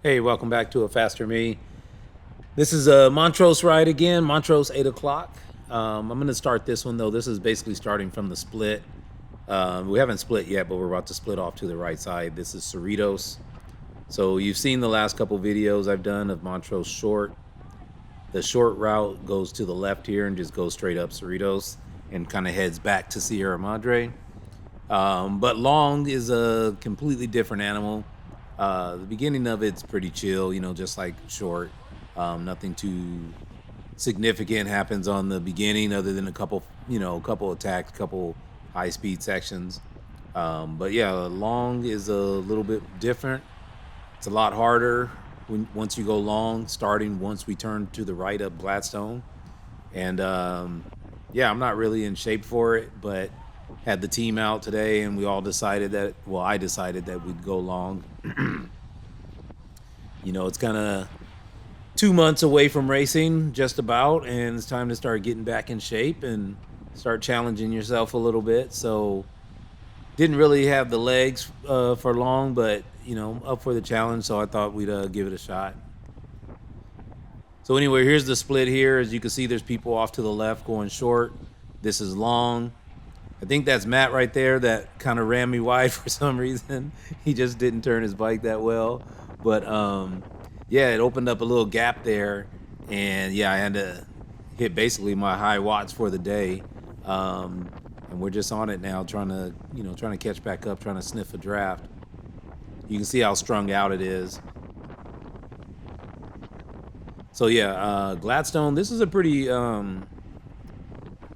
Hey, welcome back to A Faster Me. This is a Montrose ride again, Montrose 8 o'clock. I'm going to start this one though. This is basically starting from the split. We haven't split yet, but we're about to split off to the right side. This is Cerritos. So you've seen the last couple videos I've done of Montrose short. The short route goes to the left here and just goes straight up Cerritos and kind of heads back to Sierra Madre. But long is a completely different animal. The beginning of it's pretty chill, just like short. Nothing too significant happens on the beginning other than a couple attacks, couple high speed sections. But yeah, long is a little bit different. It's a lot harder once you go long, starting once we turn to the right up Gladstone. And yeah, I'm not really in shape for it, but had the team out today and we all decided that, well, I decided that we'd go long. It's kind of 2 months away from racing, just about, and it's time to start getting back in shape and start challenging yourself a little bit. So, didn't really have the legs for long, but up for the challenge. So I thought we'd give it a shot. So anyway, here's the split here. As you can see, there's people off to the left going short. This is long. I think that's Matt right there that kind of ran me wide for some reason. He just didn't turn his bike that well. But yeah, it opened up a little gap there. And yeah, I had to hit basically my high watts for the day. And we're just on it now, trying to catch back up, trying to sniff a draft. You can see how strung out it is. So yeah, Gladstone, this is a pretty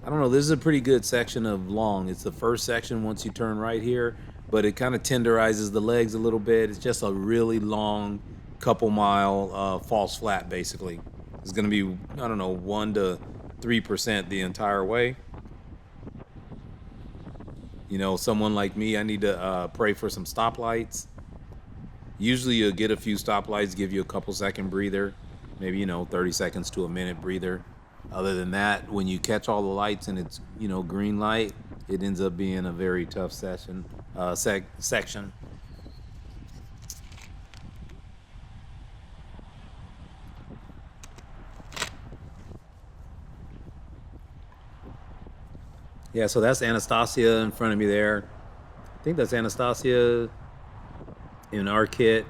I don't know. This is a pretty good section of long. It's the first section once you turn right here, but it kind of tenderizes the legs a little bit. It's just a really long couple mile false flat, basically. It's going to be, I don't know, 1 to 3% the entire way. Someone like me, I need to pray for some stoplights. Usually you'll get a few stoplights, give you a couple second breather, maybe, 30 seconds to a minute breather. Other than that, when you catch all the lights and it's green light, it ends up being a very tough section. Yeah, so that's Anastasia in front of me there. I think that's Anastasia in our kit,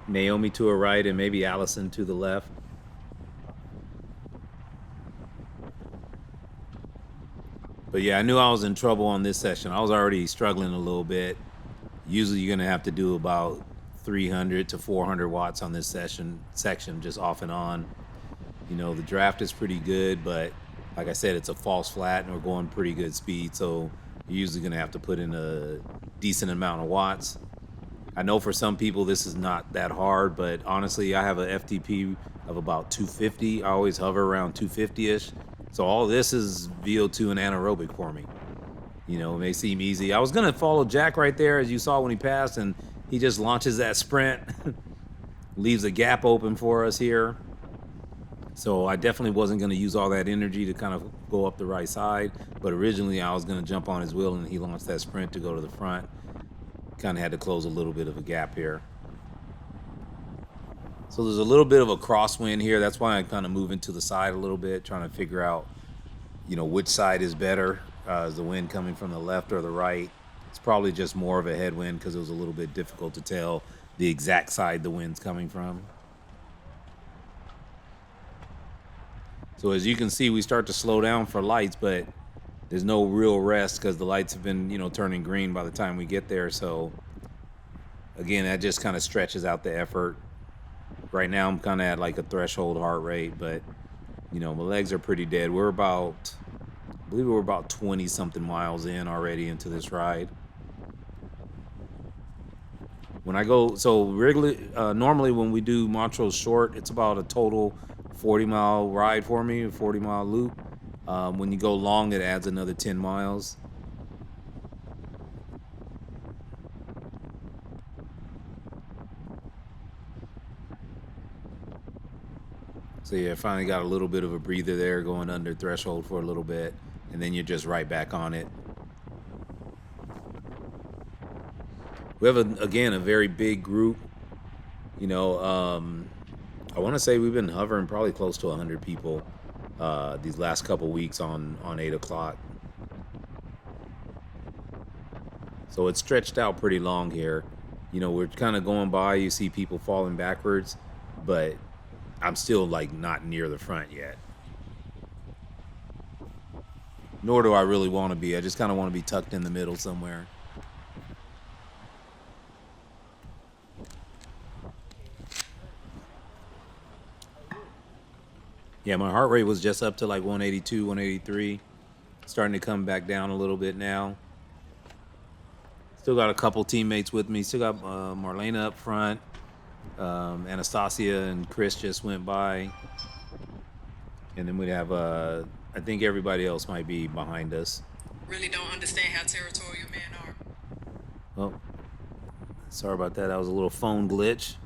Naomi to her right, and maybe Allison to the left. But yeah, I knew I was in trouble on this session. I was already struggling a little bit. Usually you're going to have to do about 300 to 400 watts on this section just off and on. The draft is pretty good, but like I said, it's a false flat and we're going pretty good speed. So you're usually going to have to put in a decent amount of watts. I know for some people this is not that hard, but honestly, I have a FTP of about 250. I always hover around 250-ish. So all this is VO2 and anaerobic for me. It may seem easy. I was going to follow Jack right there, as you saw when he passed, and he just launches that sprint, leaves a gap open for us here. So I definitely wasn't going to use all that energy to kind of go up the right side. But originally I was going to jump on his wheel, and he launched that sprint to go to the front. Kind of had to close a little bit of a gap here. So there's a little bit of a crosswind here. That's why I'm kind of moving to the side a little bit, trying to figure out, which side is better. Is the wind coming from the left or the right? It's probably just more of a headwind because it was a little bit difficult to tell the exact side the wind's coming from. So as you can see, we start to slow down for lights, but there's no real rest because the lights have been, turning green by the time we get there. So again, that just kind of stretches out the effort. Right now I'm kind of at like a threshold heart rate, but my legs are pretty dead. I believe we're about 20 something miles in already into this ride. When I go, so regularly, normally when we do Montrose short, it's about a total 40-mile ride for me, a 40-mile loop. When you go long, it adds another 10 miles. So yeah, finally got a little bit of a breather there, going under threshold for a little bit, and then you're just right back on it. We have, again, a very big group. You know, I want to say we've been hovering probably close to 100 people these last couple weeks on 8 o'clock. So it's stretched out pretty long here. You know, we're kind of going by. You see people falling backwards, but I'm still like not near the front yet. Nor do I really want to be. I just kind of want to be tucked in the middle somewhere. Yeah, my heart rate was just up to like 182, 183. Starting to come back down a little bit now. Still got a couple teammates with me. Still got Marlena up front. Anastasia and Chris just went by. And then we'd have, I think everybody else might be behind us. Really don't understand how territorial men are. Oh, sorry about that. That was a little phone glitch.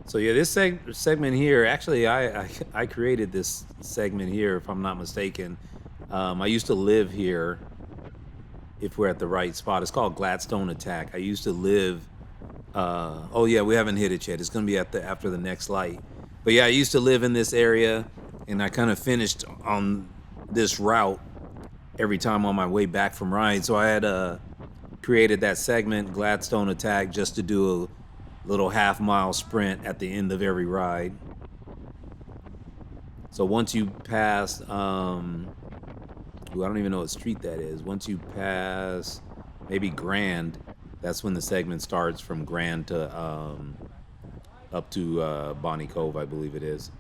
So yeah, this segment here, actually, I created this segment here, if I'm not mistaken. I used to live here. If we're at the right spot, it's called Gladstone Attack. I used to live. Oh yeah, we haven't hit it yet. It's gonna be after the next light. But yeah, I used to live in this area, and I kind of finished on this route every time on my way back from ride. So I had created that segment, Gladstone Attack, just to do a little half-mile sprint at the end of every ride. So once you pass, I don't even know what street that is. Once you pass maybe Grand, that's when the segment starts from Grand to up to Bonnie Cove, I believe it is.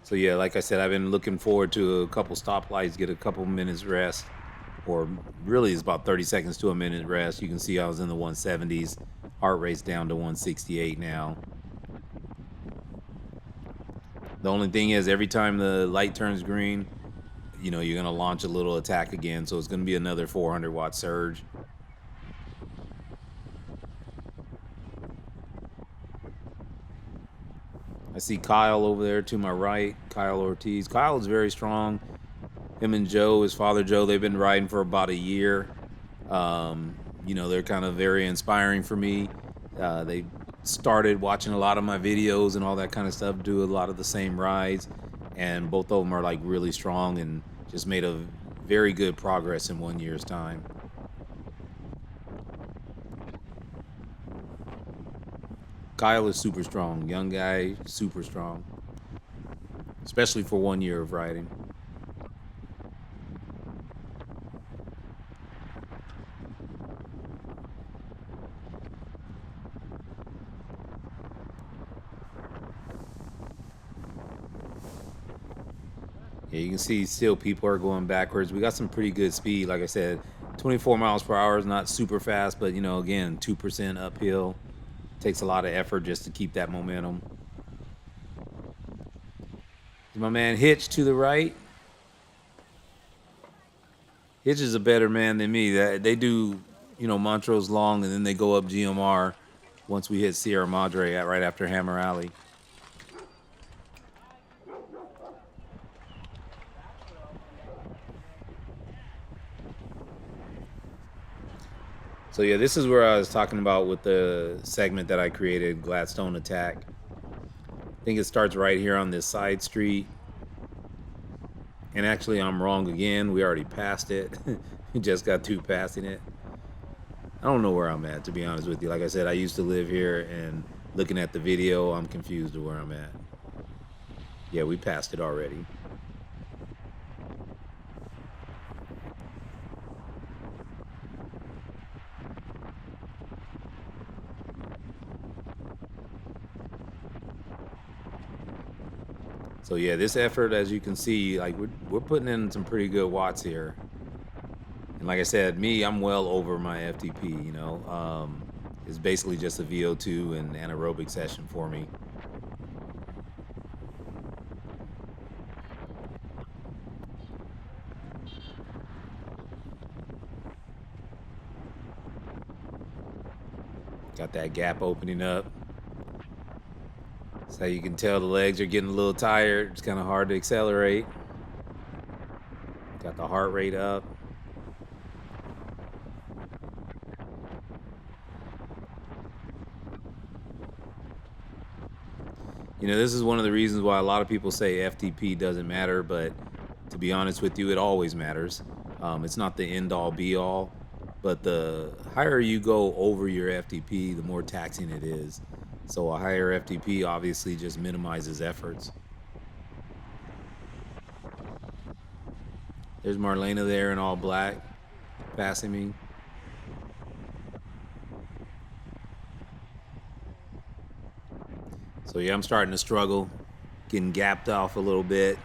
So yeah, like I said, I've been looking forward to a couple stoplights, get a couple minutes rest, or really it's about 30 seconds to a minute rest. You can see I was in the 170s, heart rate's down to 168 now. The only thing is, every time the light turns green, you know, you're gonna launch a little attack again, so it's gonna be another 400-watt surge. I see Kyle over there to my right, Kyle Ortiz. Kyle is very strong. Him and Joe, his father Joe, they've been riding for about a year. You know, they're kind of very inspiring for me. They started watching a lot of my videos and all that kind of stuff, do a lot of the same rides, and both of them are like really strong and just made a very good progress in 1 year's time. Kyle is super strong, young guy, super strong, especially for 1 year of riding. Yeah, you can see still people are going backwards. We got some pretty good speed. Like I said, 24 miles per hour is not super fast, but you know, again, 2% uphill. Takes a lot of effort just to keep that momentum. My man Hitch to the right. Hitch is a better man than me. They do, you know, Montrose Long, and then they go up GMR once we hit Sierra Madre right after Hammer Alley. So yeah, this is where I was talking about with the segment that I created, Gladstone Attack. I think it starts right here on this side street. And actually, I'm wrong again. We already passed it. We just got to passing it. I don't know where I'm at, to be honest with you. Like I said, I used to live here, and looking at the video, I'm confused to where I'm at. Yeah, we passed it already. So yeah, this effort, as you can see, like we're putting in some pretty good watts here. And like I said, I'm well over my FTP. You know, is basically just a VO2 and anaerobic session for me. Got that gap opening up. So you can tell the legs are getting a little tired. It's kind of hard to accelerate. Got the heart rate up. You know, this is one of the reasons why a lot of people say FTP doesn't matter, but to be honest with you, it always matters. It's not the end all be all, but the higher you go over your FTP, the more taxing it is. So a higher FTP obviously just minimizes efforts. There's Marlena there in all black, passing me. So yeah, I'm starting to struggle, getting gapped off a little bit.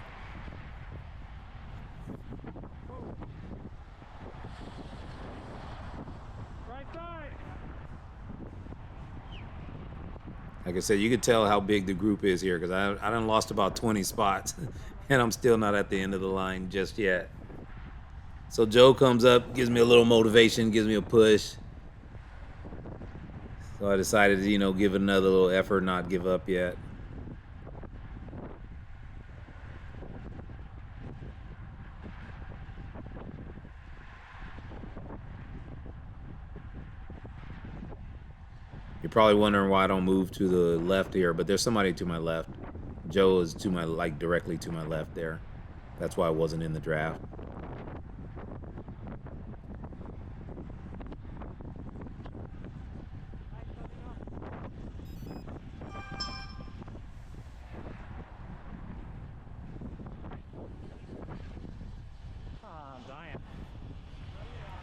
Like I said, you could tell how big the group is here because I done lost about 20 spots and I'm still not at the end of the line just yet. So Joe comes up, gives me a little motivation, gives me a push. So I decided to, give it another little effort, not give up yet. You're probably wondering why I don't move to the left here, but there's somebody to my left. Joe is to my, directly to my left there. That's why I wasn't in the draft.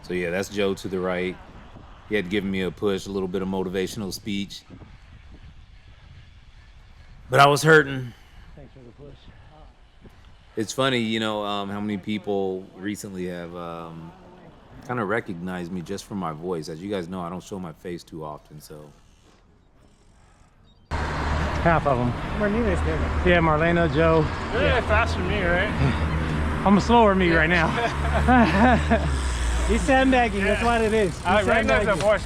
So yeah, that's Joe to the right. He had given me a push, a little bit of motivational speech. But I was hurting. Thanks for the push. It's funny, how many people recently have kind of recognized me just from my voice. As you guys know, I don't show my face too often, so. Half of them. Marlena's there. Yeah, Marlena, Joe. They're faster than me, right? I'm a slower me right now. He's sandbagging, that's what it is. I recognize the voice,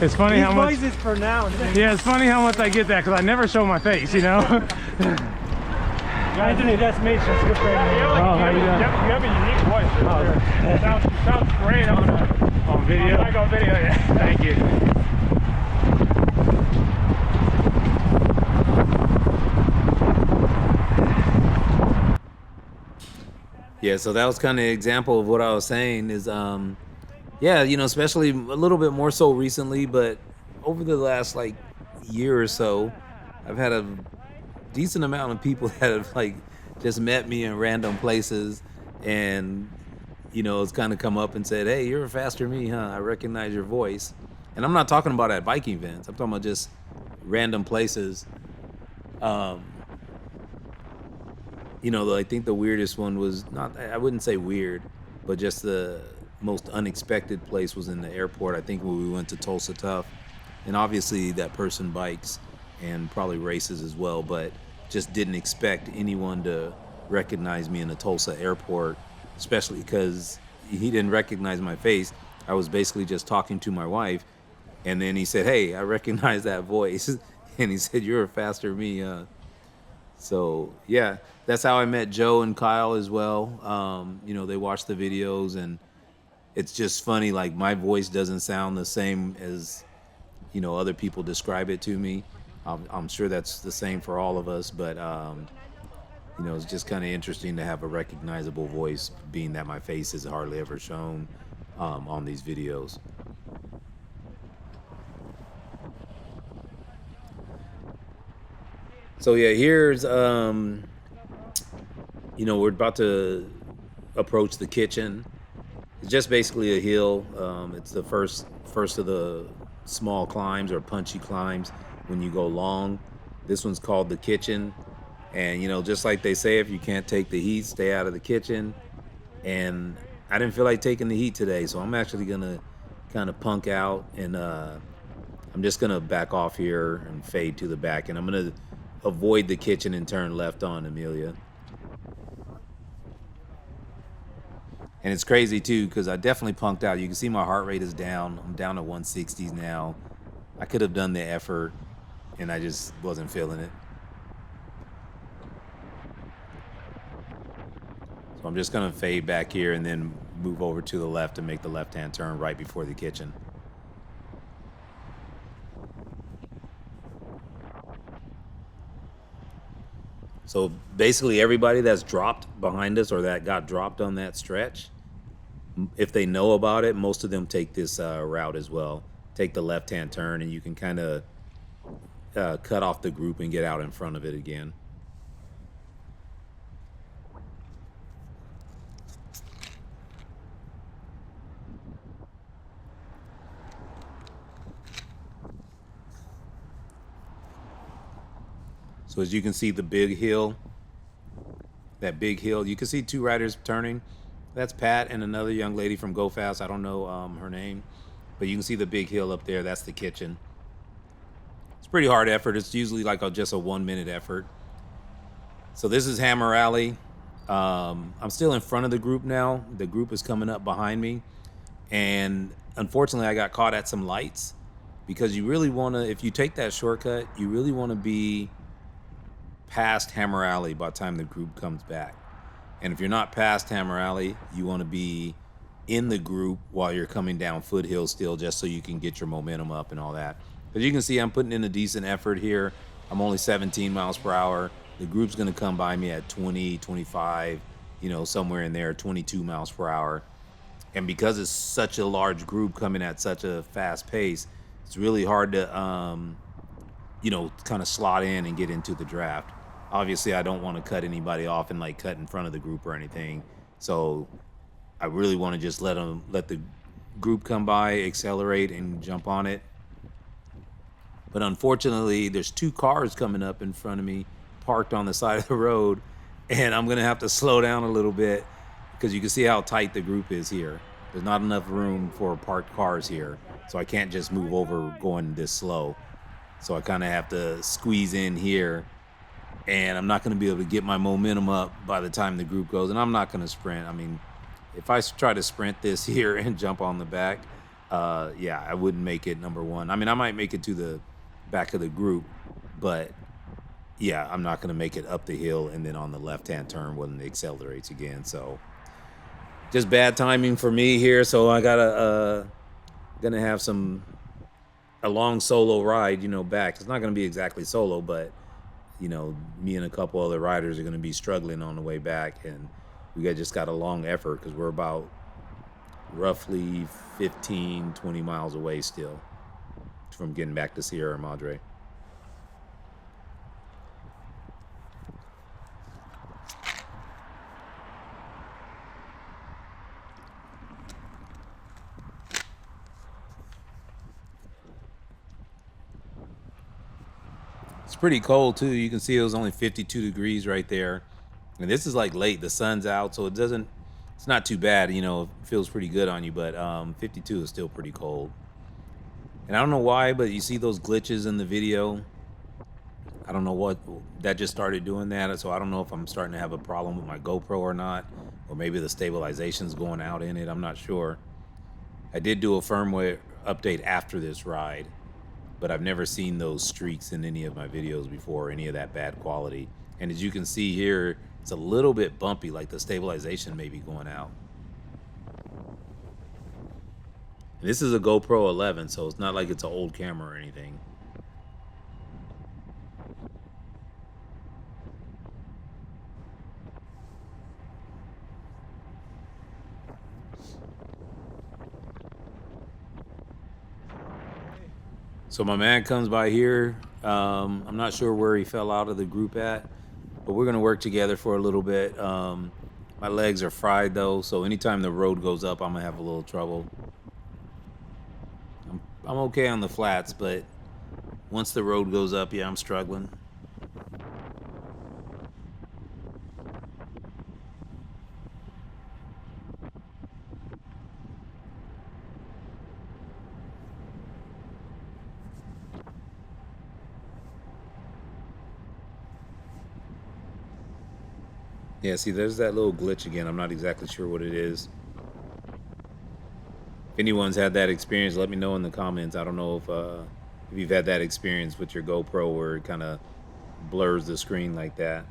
It's funny His how much. voice is pronounced. Yeah, it's funny how much I get that because I never show my face, Anthony, that's Mitch. That's good friend. How you doing? You have a unique voice. It sounds great On video? on video, yeah. Thank you. Yeah, so that was kind of an example of what I was saying is, yeah, especially a little bit more so recently, but over the last year or so, I've had a decent amount of people that have just met me in random places and, it's kind of come up and said, hey, you're a faster me, huh? I recognize your voice. And I'm not talking about at biking events. I'm talking about just random places. I think the weirdest one was I wouldn't say weird, but just the most unexpected place was in the airport. I think when we went to Tulsa Tough, and obviously that person bikes and probably races as well, but just didn't expect anyone to recognize me in the Tulsa airport, especially because he didn't recognize my face. I was basically just talking to my wife, and then he said, hey, I recognize that voice. And he said, you're a faster me. So yeah, that's how I met Joe and Kyle as well. They watched the videos, and it's just funny. My voice doesn't sound the same as, other people describe it to me. I'm sure that's the same for all of us, but it's just kind of interesting to have a recognizable voice, being that my face is hardly ever shown on these videos. So yeah, here's we're about to approach the kitchen. It's just basically a hill. It's the first of the small climbs or punchy climbs when you go long. This one's called the kitchen, and just like they say, if you can't take the heat, stay out of the kitchen. And I didn't feel like taking the heat today, so I'm actually gonna kind of punk out, and I'm just gonna back off here and fade to the back, and I'm gonna avoid the kitchen and turn left on Amelia. And it's crazy too, because I definitely punked out. You can see my heart rate is down. I'm down to 160s now. I could have done the effort, and I just wasn't feeling it. So I'm just gonna fade back here and then move over to the left and make the left-hand turn right before the kitchen. So basically everybody that's dropped behind us or that got dropped on that stretch, if they know about it, most of them take this route as well. Take the left-hand turn, and you can kind of cut off the group and get out in front of it again. So as you can see, the big hill, that big hill, you can see two riders turning. That's Pat and another young lady from Go Fast. I don't know her name, but you can see the big hill up there. That's the kitchen. It's pretty hard effort. It's usually like just a 1 minute effort. So this is Hammer Alley. I'm still in front of the group now. The group is coming up behind me. And unfortunately, I got caught at some lights, because you really want to, if you take that shortcut, you really want to be past Hammer Alley by the time the group comes back. And if you're not past Hammer Alley, you want to be in the group while you're coming down Foothill still, just so you can get your momentum up and all that. As you can see, I'm putting in a decent effort here. I'm only 17 miles per hour. The group's going to come by me at 20, 25, somewhere in there, 22 miles per hour. And because it's such a large group coming at such a fast pace, it's really hard to, kind of slot in and get into the draft. Obviously, I don't want to cut anybody off and cut in front of the group or anything. So I really want to just let the group come by, accelerate, and jump on it. But unfortunately, there's two cars coming up in front of me, parked on the side of the road, and I'm going to have to slow down a little bit, because you can see how tight the group is here. There's not enough room for parked cars here, so I can't just move over going this slow. So I kind of have to squeeze in here, and I'm not going to be able to get my momentum up by the time the group goes, and I'm not going to sprint. I mean, if I try to sprint this here and jump on the back, I wouldn't make it number one. I mean, I might make it to the back of the group, but yeah, I'm not going to make it up the hill and then on the left-hand turn when it accelerates again. So just bad timing for me here. So I gonna have a long solo ride, back. It's not going to be exactly solo, but me and a couple other riders are going to be struggling on the way back, and we just got a long effort, because we're about roughly 15, 20 miles away still from getting back to Sierra Madre. It's pretty cold too. You can see it was only 52 degrees right there. And this is late. The sun's out, so it's not too bad. It feels pretty good on you, but 52 is still pretty cold. And I don't know why, but you see those glitches in the video. I don't know what, that just started doing that. So I don't know if I'm starting to have a problem with my GoPro or not, or maybe the stabilization's going out in it. I'm not sure. I did do a firmware update after this ride, but I've never seen those streaks in any of my videos before, any of that bad quality. And as you can see here, it's a little bit bumpy, like the stabilization may be going out. And this is a GoPro 11, so it's not like it's an old camera or anything. So my man comes by here. I'm not sure where he fell out of the group at, but we're gonna work together for a little bit. My legs are fried though, so anytime the road goes up, I'm gonna have a little trouble. I'm okay on the flats, but once the road goes up, yeah, I'm struggling. Yeah, see, there's that little glitch again. I'm not exactly sure what it is. If anyone's had that experience, let me know in the comments. I don't know if you've had that experience with your GoPro where it kind of blurs the screen like that.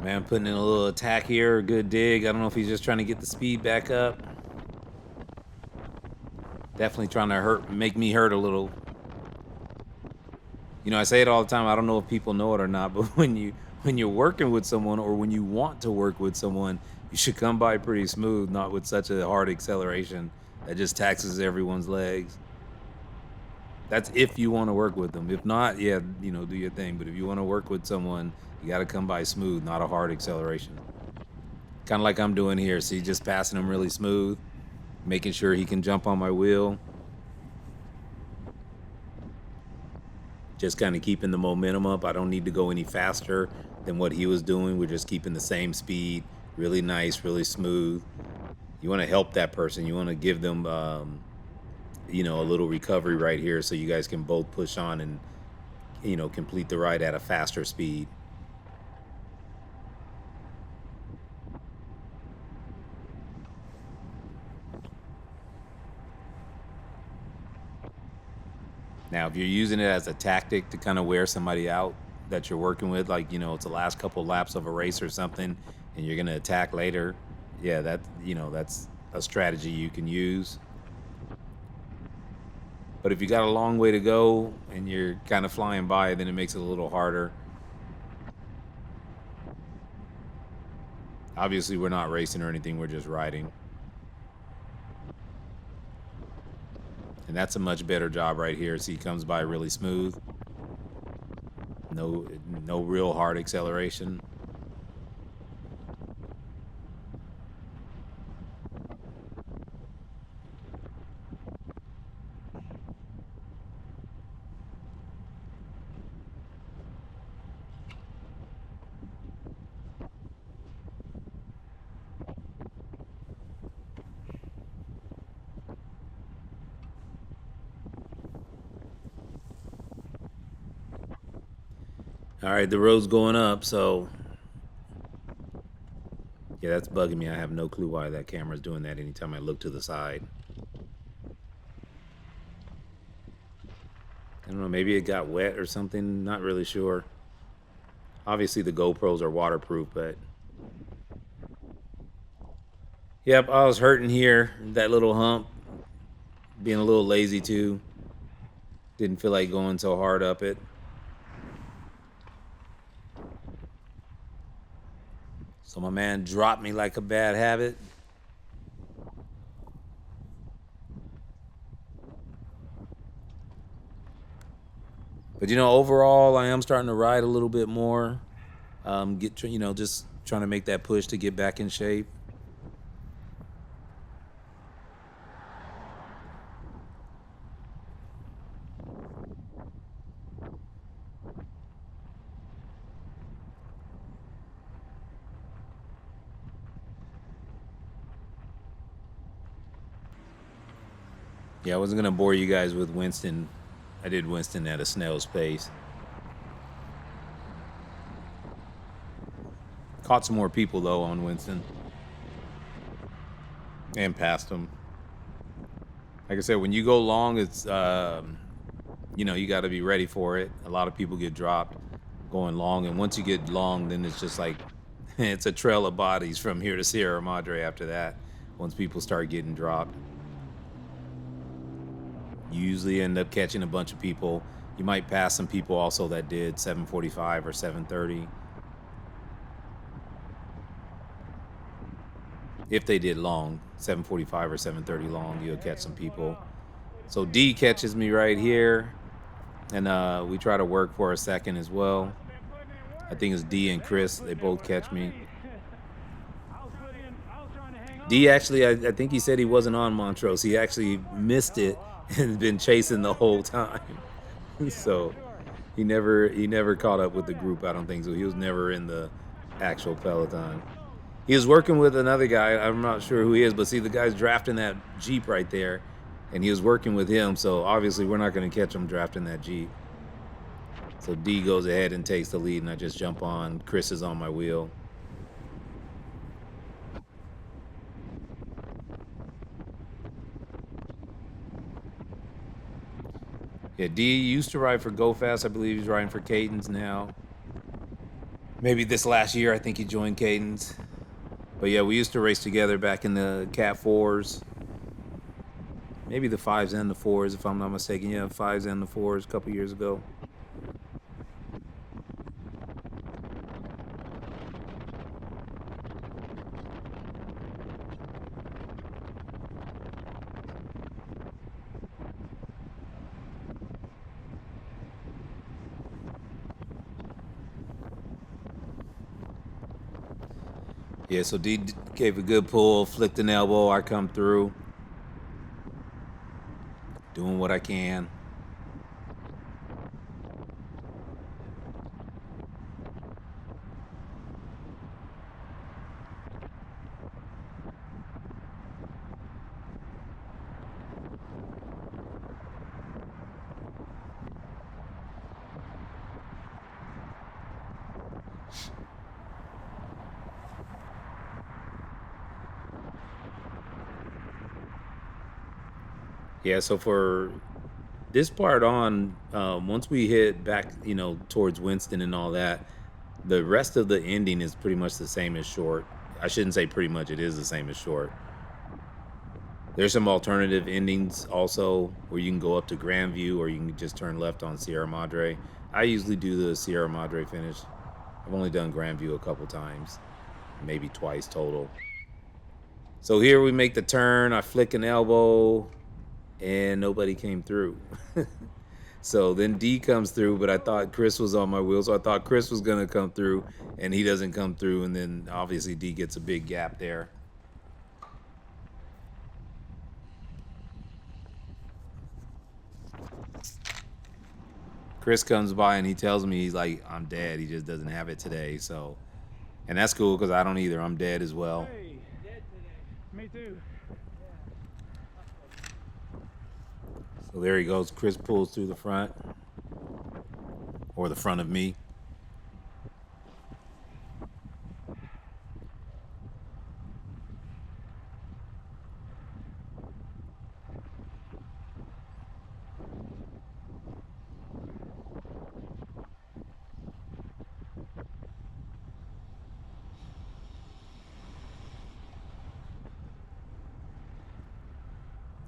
Man, putting in a little attack here, a good dig. I don't know if he's just trying to get the speed back up. Definitely trying to make me hurt a little. You know, I say it all the time. I don't know if people know it or not, but when you're working with someone or when you want to work with someone, you should come by pretty smooth, not with such a hard acceleration that just taxes everyone's legs. That's if you want to work with them. If not, yeah, you know, do your thing. But if you want to work with someone, you got to come by smooth, not a hard acceleration. Kind of like I'm doing here. See, just passing him really smooth, making sure he can jump on my wheel. Just kind of keeping the momentum up. I don't need to go any faster than what he was doing. We're just keeping the same speed, really nice, really smooth. You want to help that person. You want to give them, you know, a little recovery right here so you guys can both push on and, you know, complete the ride at a faster speed. Now, if you're using it as a tactic to kind of wear somebody out that you're working with, like, you know, it's the last couple laps of a race or something, and you're going to attack later, yeah, that, you know, that's a strategy you can use. But if you got a long way to go and you're kind of flying by, then it makes it a little harder. Obviously, we're not racing or anything, we're just riding. And that's a much better job right here. See, he comes by really smooth. No real hard acceleration. All right, the road's going up, so yeah, that's bugging me. I have no clue why that camera's doing that anytime I look to the side. I don't know, maybe it got wet or something, not really sure. Obviously the GoPros are waterproof, but yep, I was hurting here, that little hump, being a little lazy too. Didn't feel like going so hard up it. So my man dropped me like a bad habit. But you know, overall, I am starting to ride a little bit more. You know, just trying to make that push to get back in shape. Yeah, I wasn't gonna bore you guys with Winston. I did Winston at a snail's pace. Caught some more people though on Winston. And passed them. Like I said, when you go long, it's, you know, you got to be ready for it. A lot of people get dropped going long. And once you get long, then it's just like, it's a trail of bodies from here to Sierra Madre after that. Once people start getting dropped. You usually end up catching a bunch of people. You might pass some people also that did 7:45 or 7:30. If they did long, 7:45 or 7:30 long, you'll catch some people. So D catches me right here. And we try to work for a second as well. I think it's D and Chris. They both catch me. D actually, I think he said he wasn't on Montrose. He actually missed it and been chasing the whole time. So he never caught up with the group, I don't think so. He was never in the actual peloton. He was working with another guy. I'm not sure who he is, but see, the guy's drafting that Jeep right there, and he was working with him. So obviously, we're not going to catch him drafting that Jeep. So D goes ahead and takes the lead, and I just jump on. Chris is on my wheel. Yeah, D used to ride for Go Fast. I believe he's riding for Cadence now. Maybe this last year, I think he joined Cadence. But yeah, we used to race together back in the Cat 4s. Maybe the 5s and the 4s, if I'm not mistaken. Yeah, 5s and the 4s a couple years ago. Yeah, so D gave a good pull, flicked an elbow. I come through, doing what I can. Yeah, so for this part on, once we hit back, towards Winston and all that, the rest of the ending is pretty much the same as short. I shouldn't say pretty much, it is the same as short. There's some alternative endings also where you can go up to Grandview or you can just turn left on Sierra Madre. I usually do the Sierra Madre finish. I've only done Grandview a couple times, maybe twice total. So here we make the turn, I flick an elbow, and nobody came through. So then D comes through, but I thought Chris was on my wheel, so I thought Chris was going to come through, and he doesn't come through, and then obviously D gets a big gap there. Chris comes by and he tells me, he's like, I'm dead. He just doesn't have it today. So, and that's cool because I don't either. I'm dead as well. Hey, dead today. Me too. So there he goes. Chris pulls through the front, or the front of me.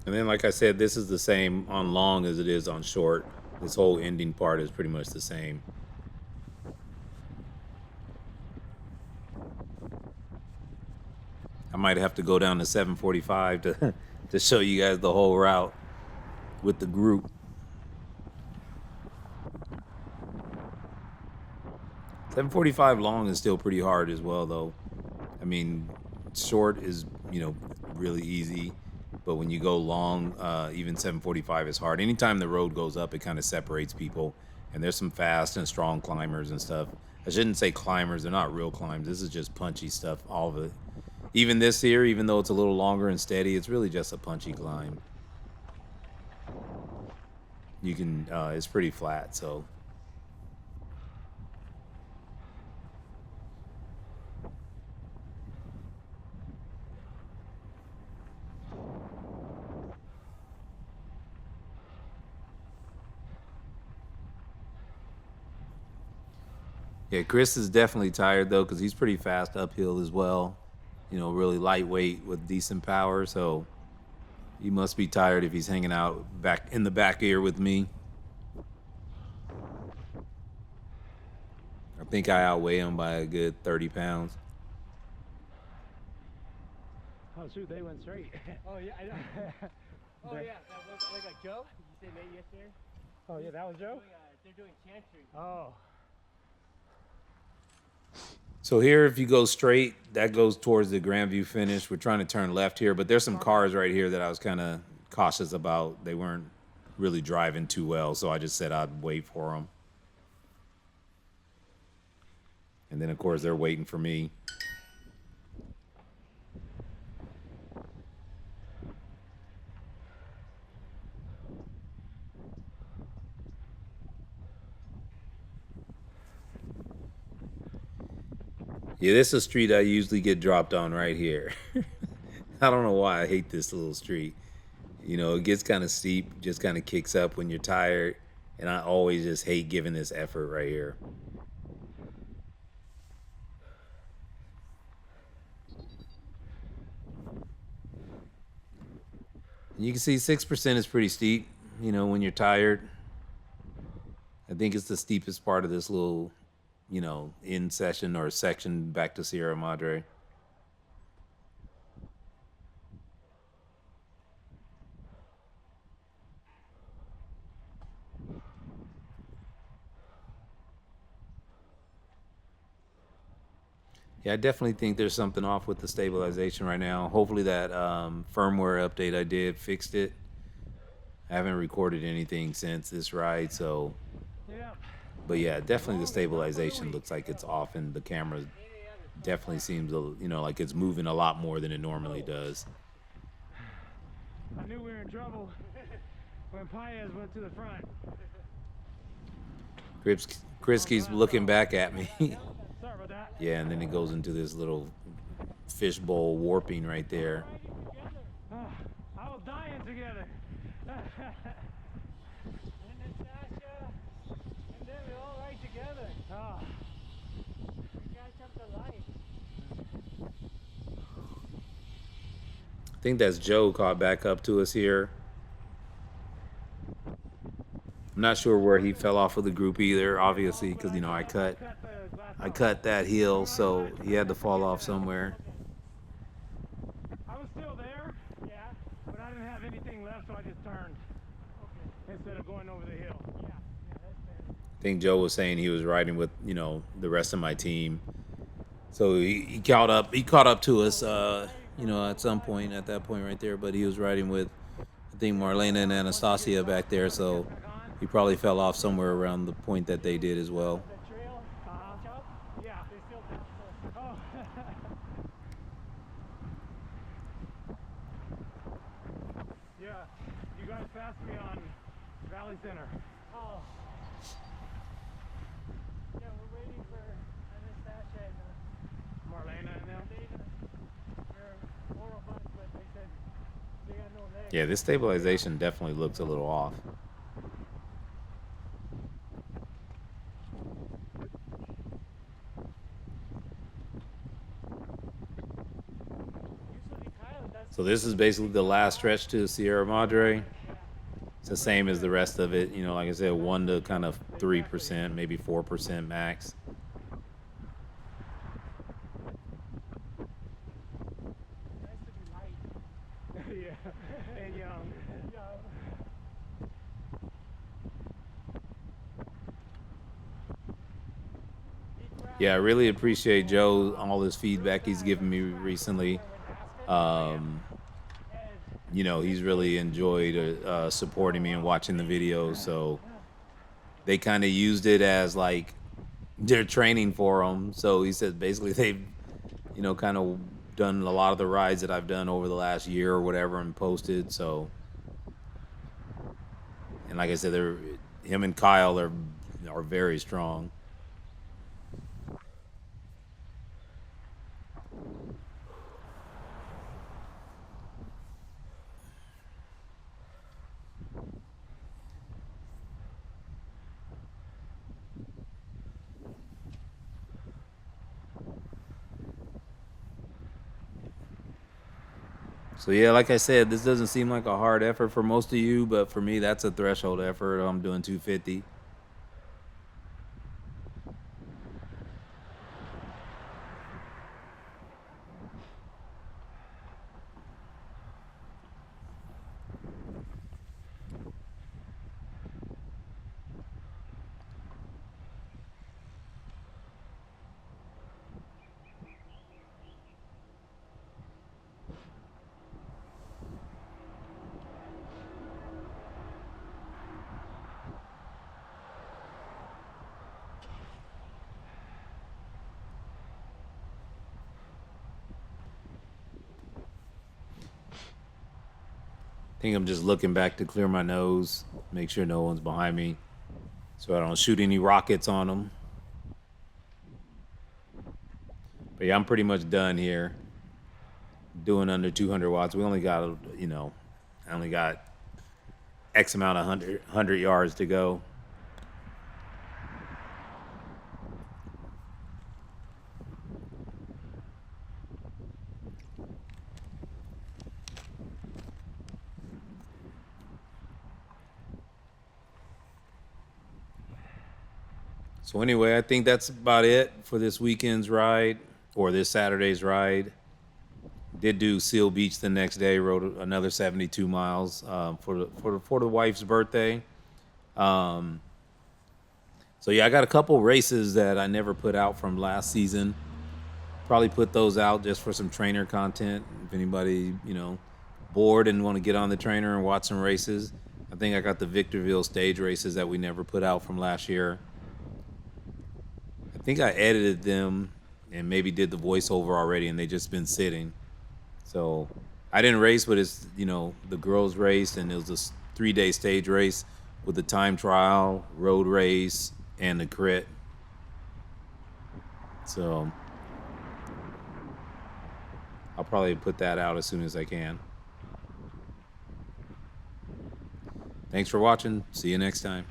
And then, like I said, this is the same on long as it is on short. This whole ending part is pretty much the same. I might have to go down to 745 to show you guys the whole route with the group. 745 long is still pretty hard as well, though. I mean, short is, really easy. But when you go long, even 745 is hard. Anytime the road goes up, it kind of separates people. And there's some fast and strong climbers and stuff. I shouldn't say climbers. They're not real climbs. This is just punchy stuff, all of it. Even this here, even though it's a little longer and steady, it's really just a punchy climb. You can, it's pretty flat, so. Yeah, Chris is definitely tired, though, because he's pretty fast uphill as well. Really lightweight with decent power, so he must be tired if he's hanging out back in the back here with me. I think I outweigh him by a good 30 pounds. Oh shoot, they went straight. Oh yeah, I know. Oh yeah, that was like a Joe. Did you say Nate yesterday? Oh yeah, that was Joe? They're doing chancery. Oh. So here, if you go straight, that goes towards the Grandview finish. We're trying to turn left here, but there's some cars right here that I was kind of cautious about. They weren't really driving too well, so I just said I'd wait for them. And then, of course, they're waiting for me. Yeah, this is a street I usually get dropped on right here. I don't know why I hate this little street. You know, it gets kind of steep, just kind of kicks up when you're tired, and I always just hate giving this effort right here. You can see 6% is pretty steep, you know, when you're tired. I think it's the steepest part of this little, you know, in session or section back to Sierra Madre. Yeah, I definitely think there's something off with the stabilization right now. Hopefully that firmware update I did fixed it. I haven't recorded anything since this ride, so. Yeah. But yeah, definitely the stabilization looks like it's off, and the camera definitely seems, you know, like it's moving a lot more than it normally does. I knew we were in trouble when Paez went to the front. Chris keeps looking back at me. Sorry about that. Yeah, and then it goes into this little fishbowl warping right there. I was dying together. And then Sasha, and then we all ride together. Ah, We catch up the light. I think that's Joe caught back up to us here. I'm not sure where he fell off of the group either, obviously, because, you know, I cut that hill, so he had to fall off somewhere. I was still there, Yeah. but I didn't have anything left, so I just turned instead of going over the hill. Yeah. That's fair. I think Joe was saying he was riding with, you know, the rest of my team. So he caught up to us, you know, at some point, at that point right there, but he was riding with, I think, Marlena and Anastasia back there, so he probably fell off somewhere around the point that they did as well. The trail, catch up. Yeah. They still pass us. Oh. Yeah. You guys passed me on Valley Center. Oh. Yeah, we're waiting for Anastasia and Marlena and them. Dana. There are 4 of us, but they said they got no legs. Yeah, this stabilization definitely looks a little off. Usually Kyle does. So this is basically the last stretch to Sierra Madre. It's the same as the rest of it, you know, like I said, 1 to kind of 3%, maybe 4% max. Nice to be light. Yeah. And young. Yeah. Yeah, I really appreciate Joe, all his feedback he's given me recently. You know, he's really enjoyed supporting me and watching the videos. So they kind of used it as like their training for him. So he said basically they've, you know, kind of done a lot of the rides that I've done over the last year or whatever and posted. So, and like I said, him and Kyle are very strong. So yeah, like I said, this doesn't seem like a hard effort for most of you, but for me, that's a threshold effort. I'm doing 250. I think I'm just looking back to clear my nose, make sure no one's behind me, so I don't shoot any rockets on them. But yeah, I'm pretty much done here. Doing under 200 watts. We only got, I only got X amount of 100 yards to go. So anyway, I think that's about it for this weekend's ride or this Saturday's ride. Did do Seal Beach the next day. Rode another 72 miles for the wife's birthday. So yeah, I got a couple races that I never put out from last season. Probably put those out just for some trainer content. If anybody bored and want to get on the trainer and watch some races, I think I got the Victorville stage races that we never put out from last year. I think I edited them and maybe did the voiceover already, and they just been sitting. So I didn't race, but it's the girls raced, and it was a 3-day stage race with the time trial, road race, and the crit. So I'll probably put that out as soon as I can. Thanks for watching. See you next time.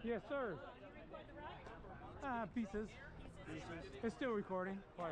Yes, sir. Pieces. It's still recording. Why?